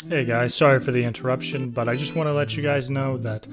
Hey guys, sorry for the interruption, but I just want to let you guys know that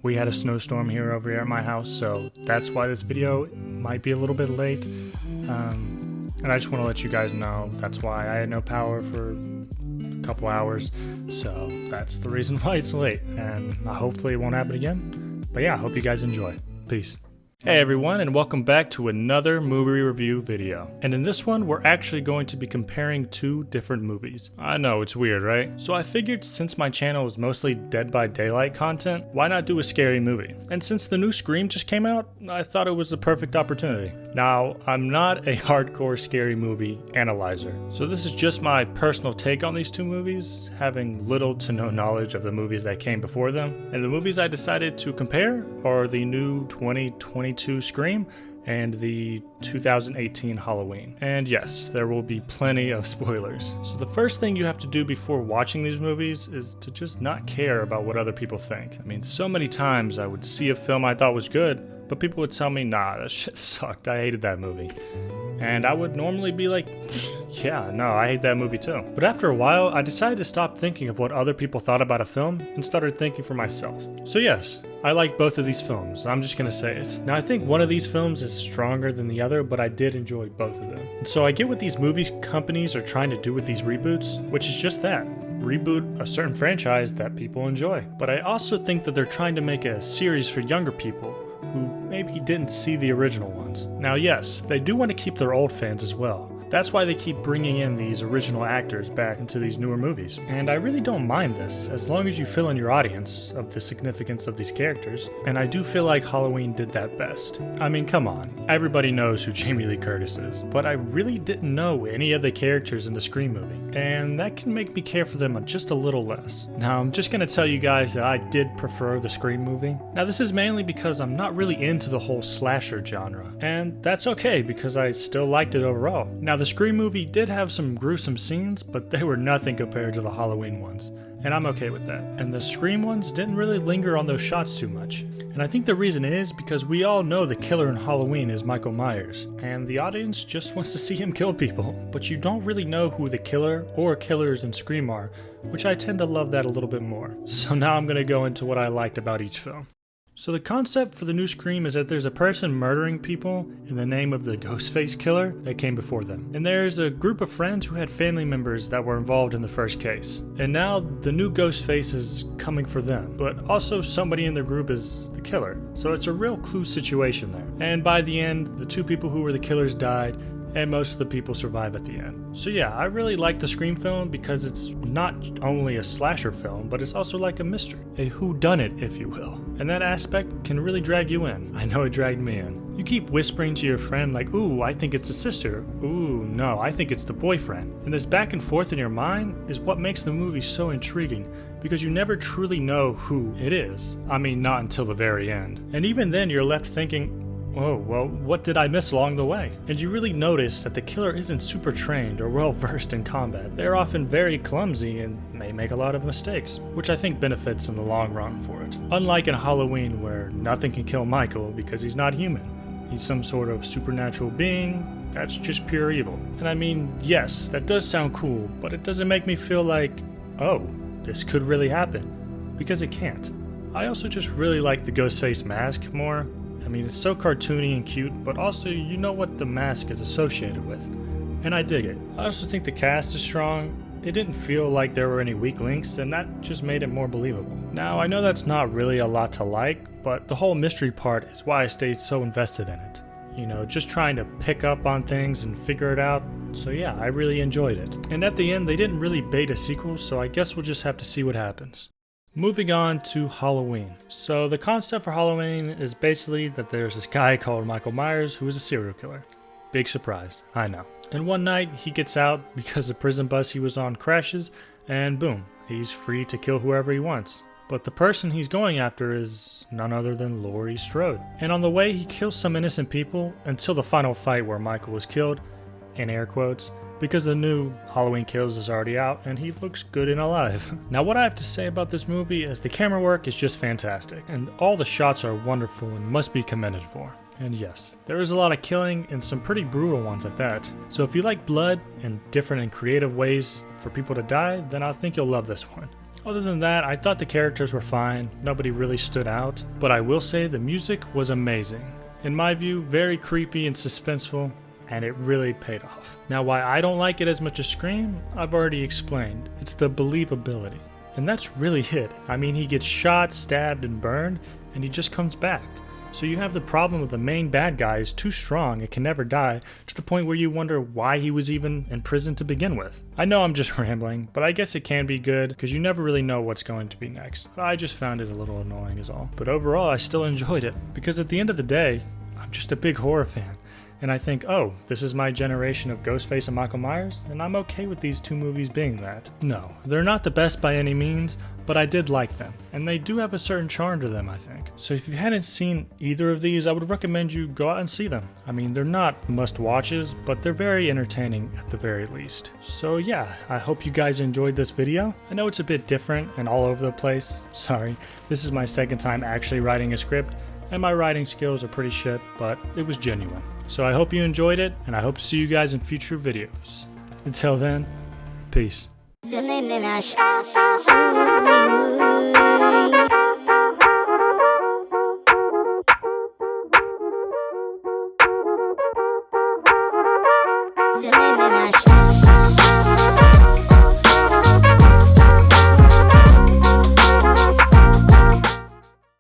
we had a snowstorm here over here at my house, so that's why this video might be a little bit late. And I just want to let you guys know that's why I had no power for a couple hours, so that's the reason why it's late, and hopefully it won't happen again. But yeah, I hope you guys enjoy. Peace. Hey everyone, and welcome back to another movie review video. And in this one, we're actually going to be comparing two different movies. I know, it's weird, right? So I figured since my channel is mostly Dead by Daylight content, why not do a scary movie? And since the new Scream just came out, I thought it was the perfect opportunity. Now, I'm not a hardcore scary movie analyzer, so this is just my personal take on these two movies, having little to no knowledge of the movies that came before them. And the movies I decided to compare are the new 2022 Scream and the 2018 Halloween. And yes, there will be plenty of spoilers. So the first thing you have to do before watching these movies is to just not care about what other people think. I mean, so many times I would see a film I thought was good, but people would tell me, nah, that shit sucked, I hated that movie. And I would normally be like, yeah, no, I hate that movie too. But after a while, I decided to stop thinking of what other people thought about a film and started thinking for myself. So yes, I like both of these films. I'm just gonna say it. Now I think one of these films is stronger than the other, but I did enjoy both of them. And so I get what these movies companies are trying to do with these reboots, which is just that. Reboot a certain franchise that people enjoy. But I also think that they're trying to make a series for younger people who maybe didn't see the original ones. Now yes, they do want to keep their old fans as well. That's why they keep bringing in these original actors back into these newer movies. And I really don't mind this, as long as you fill in your audience of the significance of these characters. And I do feel like Halloween did that best. I mean, come on, everybody knows who Jamie Lee Curtis is, but I really didn't know any of the characters in the Scream movie, and that can make me care for them just a little less. Now, I'm just gonna tell you guys that I did prefer the Scream movie. Now, this is mainly because I'm not really into the whole slasher genre, and that's okay because I still liked it overall. Now, the Scream movie did have some gruesome scenes, but they were nothing compared to the Halloween ones, and I'm okay with that. And the Scream ones didn't really linger on those shots too much. And I think the reason is because we all know the killer in Halloween is Michael Myers, and the audience just wants to see him kill people. But you don't really know who the killer or killers in Scream are, which I tend to love that a little bit more. So now I'm going to go into what I liked about each film. So the concept for the new Scream is that there's a person murdering people in the name of the Ghostface killer that came before them. And there's a group of friends who had family members that were involved in the first case. And now the new Ghostface is coming for them, but also somebody in their group is the killer. So it's a real clue situation there. And by the end, the two people who were the killers died, and most of the people survive at the end. So yeah, I really like the Scream film because it's not only a slasher film, but it's also like a mystery, a whodunit, if you will. And that aspect can really drag you in. I know it dragged me in. You keep whispering to your friend like, ooh, I think it's the sister. Ooh, no, I think it's the boyfriend. And this back and forth in your mind is what makes the movie so intriguing, because you never truly know who it is. I mean, not until the very end. And even then you're left thinking, oh, well, what did I miss along the way? And you really notice that the killer isn't super trained or well versed in combat. They're often very clumsy and may make a lot of mistakes, which I think benefits in the long run for it. Unlike in Halloween, where nothing can kill Michael because he's not human. He's some sort of supernatural being that's just pure evil. And I mean, yes, that does sound cool, but it doesn't make me feel like, oh, this could really happen, because it can't. I also just really like the Ghostface mask more. I mean, it's so cartoony and cute, but also you know what the mask is associated with, and I dig it. I also think the cast is strong. It didn't feel like there were any weak links, and that just made it more believable. Now, I know that's not really a lot to like, but the whole mystery part is why I stayed so invested in it. You know, just trying to pick up on things and figure it out. So yeah, I really enjoyed it. And at the end, they didn't really bait a sequel, so I guess we'll just have to see what happens. Moving on to Halloween. So the concept for Halloween is basically that there's this guy called Michael Myers who is a serial killer. Big surprise, I know. And one night he gets out because the prison bus he was on crashes, and boom, he's free to kill whoever he wants. But the person he's going after is none other than Laurie Strode. And on the way he kills some innocent people until the final fight where Michael was killed, in air quotes, because the new Halloween Kills is already out and he looks good and alive. Now what I have to say about this movie is the camera work is just fantastic, and all the shots are wonderful and must be commended for. And yes, there is a lot of killing and some pretty brutal ones at that. So if you like blood and different and creative ways for people to die, then I think you'll love this one. Other than that, I thought the characters were fine, nobody really stood out, but I will say the music was amazing. In my view, very creepy and suspenseful, and it really paid off. Now why I don't like it as much as Scream, I've already explained. It's the believability. And that's really it. I mean, he gets shot, stabbed, and burned, and he just comes back. So you have the problem with the main bad guy is too strong and can never die, to the point where you wonder why he was even in prison to begin with. I know I'm just rambling, but I guess it can be good, because you never really know what's going to be next. I just found it a little annoying is all. But overall, I still enjoyed it, because at the end of the day, I'm just a big horror fan. And I think, oh, this is my generation of Ghostface and Michael Myers, and I'm okay with these two movies being that. No, they're not the best by any means, but I did like them, and they do have a certain charm to them, I think. So if you hadn't seen either of these, I would recommend you go out and see them. I mean, they're not must-watches, but they're very entertaining at the very least. So yeah, I hope you guys enjoyed this video. I know it's a bit different and all over the place. Sorry, this is my second time actually writing a script, and my writing skills are pretty shit, but it was genuine. So I hope you enjoyed it, and I hope to see you guys in future videos. Until then, peace. Shine.